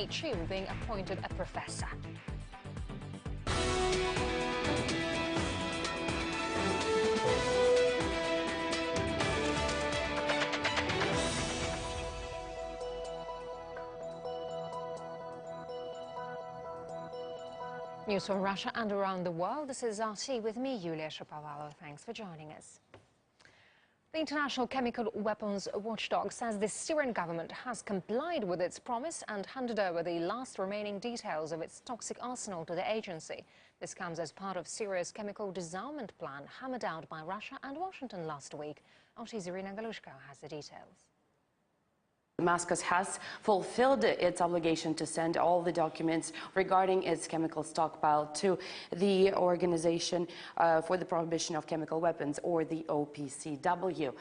HU being appointed a professor. News from Russia and around the world. This is RT with me, Yulia Shapovalova. Thanks for joining us. The International Chemical Weapons Watchdog says the Syrian government has complied with its promise and handed over the last remaining details of its toxic arsenal to the agency. This comes as part of Syria's chemical disarmament plan hammered out by Russia and Washington last week. RT's Irina Galushko has the details. Damascus has fulfilled its obligation to send all the documents regarding its chemical stockpile to the Organization for the Prohibition of Chemical Weapons, or the OPCW.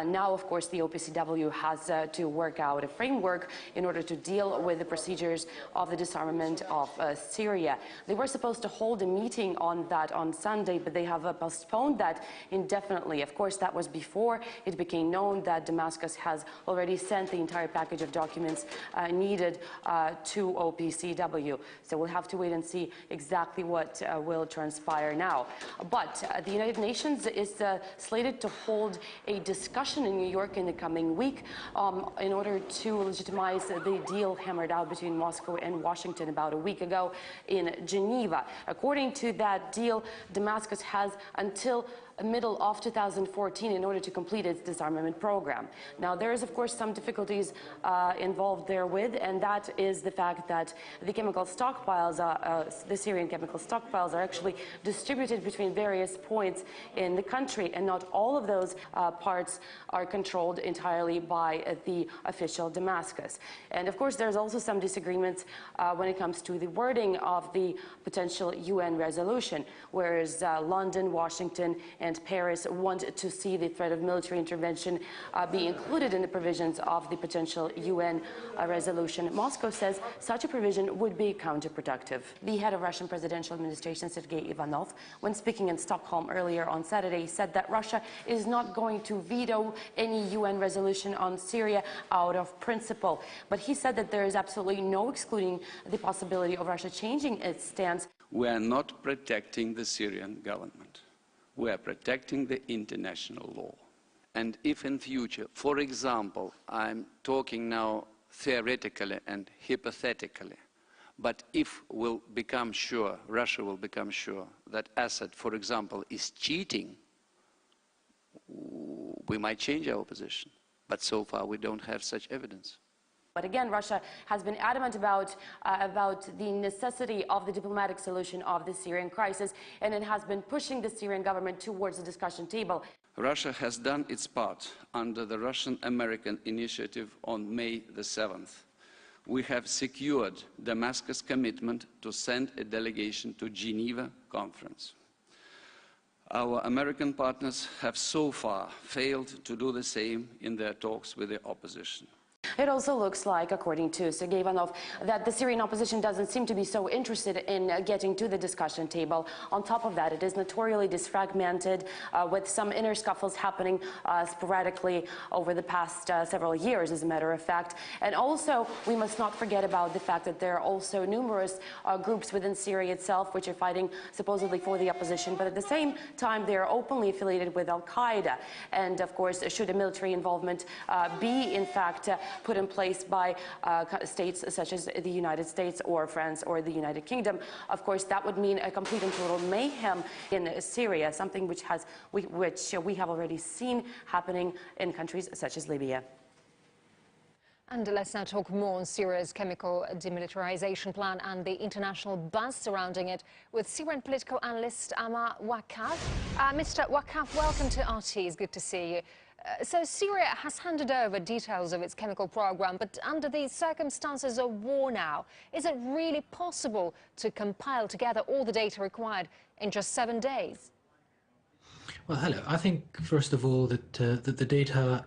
Now, of course, the OPCW has to work out a framework in order to deal with the procedures of the disarmament of Syria. They were supposed to hold a meeting on that on Sunday, but they have postponed that indefinitely. Of course, that was before it became known that Damascus has already sent the entire package of documents needed to OPCW. So we'll have to wait and see exactly what will transpire now. But the United Nations is slated to hold a discussion in New York in the coming week in order to legitimize the deal hammered out between Moscow and Washington about a week ago in Geneva. According to that deal, Damascus has until middle of 2014 in order to complete its disarmament program. Now, there is, of course, some difficulties involved therewith, and that is the fact that the chemical stockpiles, the Syrian chemical stockpiles, are actually distributed between various points in the country, and not all of those parts are controlled entirely by the official Damascus. And of course, there's also some disagreements when it comes to the wording of the potential UN resolution, whereas London, Washington, and Paris want to see the threat of military intervention be included in the provisions of the potential UN resolution. Moscow says such a provision would be counterproductive. The head of Russian presidential administration, Sergei Ivanov, when speaking in Stockholm earlier on Saturday, said that Russia is not going to veto any UN resolution on Syria out of principle. But he said that there is absolutely no excluding the possibility of Russia changing its stance. We are not protecting the Syrian government. We are protecting the international law. And if in future, for example, I'm talking now theoretically and hypothetically, but if we'll become sure, Russia will become sure that Assad, for example, is cheating, we might change our position. But so far we don't have such evidence. But again, Russia has been adamant about the necessity of the diplomatic solution of the Syrian crisis, and it has been pushing the Syrian government towards the discussion table. Russia has done its part under the Russian-American initiative on May the 7th. We have secured Damascus' commitment to send a delegation to Geneva conference. Our American partners have so far failed to do the same in their talks with the opposition. It also looks like, according to Sergei Ivanov, that the Syrian opposition doesn't seem to be so interested in getting to the discussion table. On top of that, it is notoriously disfragmented, with some inner scuffles happening sporadically over the past several years, as a matter of fact. And also, we must not forget about the fact that there are also numerous groups within Syria itself which are fighting supposedly for the opposition, but at the same time, they are openly affiliated with Al-Qaeda. And of course, should a military involvement be, in fact, put in place by states such as the United States or France or the United Kingdom, of course, that would mean a complete and total mayhem in Syria, something which we have already seen happening in countries such as Libya. And let's now talk more on Syria's chemical demilitarization plan and the international buzz surrounding it with Syrian political analyst Ammar Waqqaf. Mr. Waqqaf, welcome to RT. It's good to see you. So Syria has handed over details of its chemical program, but under these circumstances of war now, is it really possible to compile together all the data required in just 7 days? Well, hello. I think, first of all, that the data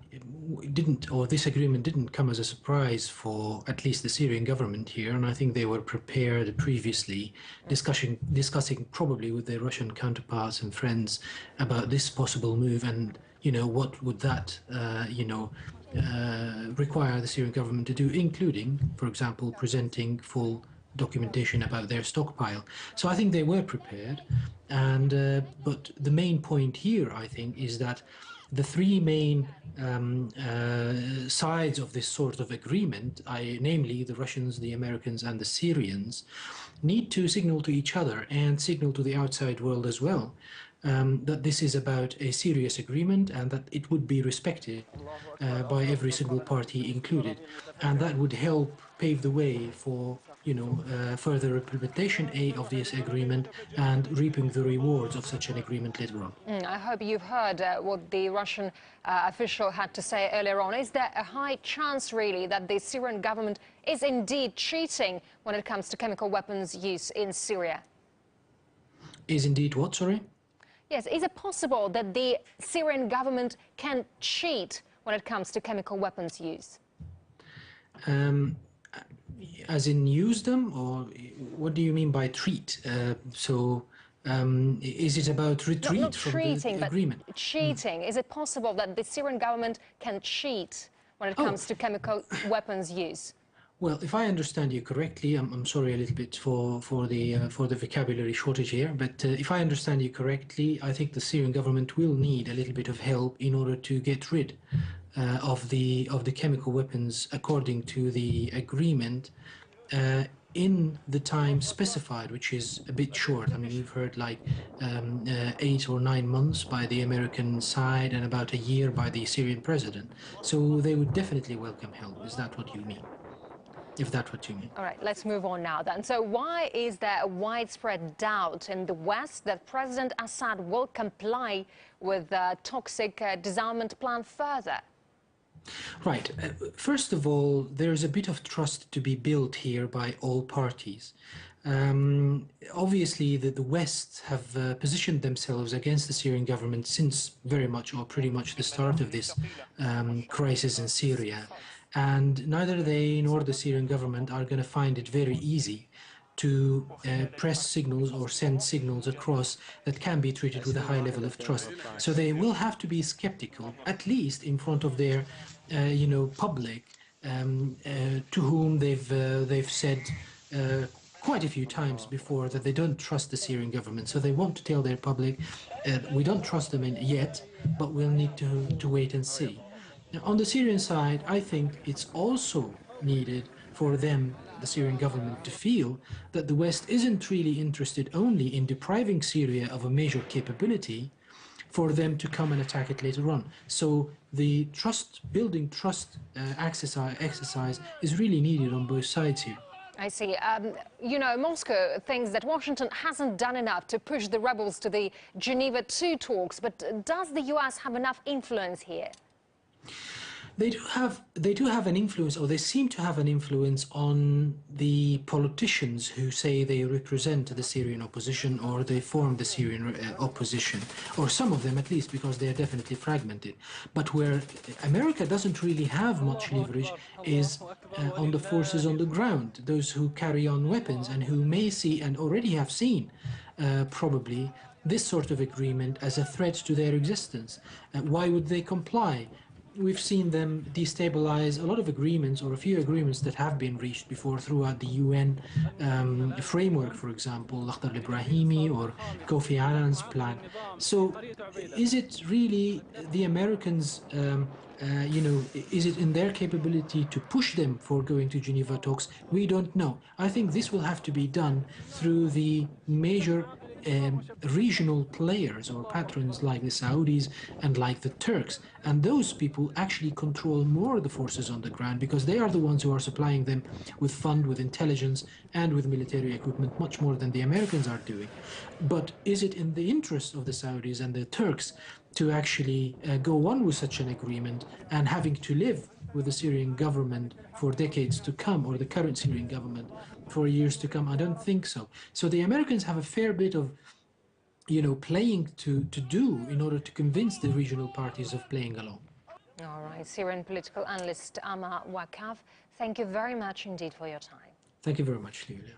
didn't, or this agreement didn't come as a surprise for at least the Syrian government here, and I think they were prepared previously, discussing probably with their Russian counterparts and friends about this possible move, and what would that require the Syrian government to do, including, for example, presenting full documentation about their stockpile. So I think they were prepared, and but the main point here, I think, is that the three main sides of this sort of agreement, namely the Russians, the Americans, and the Syrians, need to signal to each other and signal to the outside world as well that this is about a serious agreement and that it would be respected by every single party included, and that would help pave the way for further implementation of this agreement and reaping the rewards of such an agreement later on. I hope you've heard what the Russian official had to say earlier on. Is there a high chance, really, that the Syrian government is indeed cheating when it comes to chemical weapons use in Syria? Is indeed what, sorry? Yes, is it possible that the Syrian government can cheat when it comes to chemical weapons use? As in use them, or what do you mean by treat? Is it about retreat not from treating, the agreement? But cheating. Is it possible that the Syrian government can cheat when it comes to chemical weapons use? Well, if I understand you correctly, I'm sorry a little bit for the vocabulary shortage here, but if I understand you correctly, I think the Syrian government will need a little bit of help in order to get rid of the chemical weapons according to the agreement in the time specified, which is a bit short. I mean, we've heard like 8 or 9 months by the American side and about a year by the Syrian president. So they would definitely welcome help. Is that what you mean? If that's what you mean. All right, let's move on now then. So why is there a widespread doubt in the West that President Assad will comply with the toxic disarmament plan further? Right. First of all, there's a bit of trust to be built here by all parties. Obviously, the West have positioned themselves against the Syrian government since very much or pretty much the start of this crisis in Syria. And neither they nor the Syrian government are going to find it very easy to press signals or send signals across that can be treated with a high level of trust. So they will have to be skeptical, at least in front of their, public, to whom they've said quite a few times before that they don't trust the Syrian government. So they want to tell their public, we don't trust them yet, but we'll need to wait and see. Now, on the Syrian side, I think it's also needed for them, the Syrian government, to feel that the West isn't really interested only in depriving Syria of a major capability for them to come and attack it later on. So the building trust exercise is really needed on both sides here. I see. Moscow thinks that Washington hasn't done enough to push the rebels to the Geneva II talks, but does the US have enough influence here? They do have an influence, or they seem to have an influence on the politicians who say they represent the Syrian opposition or they form the Syrian opposition, or some of them at least, because they are definitely fragmented. But where America doesn't really have much leverage is on the forces on the ground, those who carry on weapons and who may see and already have seen probably this sort of agreement as a threat to their existence. Why would they comply? We've seen them destabilize a lot of agreements, or a few agreements that have been reached before throughout the UN framework, for example, Lakhdar al-Ibrahimi or Kofi Annan's plan. So is it really the Americans, is it in their capability to push them for going to Geneva talks? We don't know. I think this will have to be done through the major regional players or patrons like the Saudis and like the Turks, and those people actually control more of the forces on the ground because they are the ones who are supplying them with fund, with intelligence and with military equipment much more than the Americans are doing. But is it in the interest of the Saudis and the Turks to actually go on with such an agreement and having to live with the Syrian government for decades to come, or the current Syrian government for years to come? I don't think so. So the Americans have a fair bit of, playing to do in order to convince the regional parties of playing along. All right, Syrian political analyst Ammar Waqqaf, thank you very much indeed for your time. Thank you very much, Julia.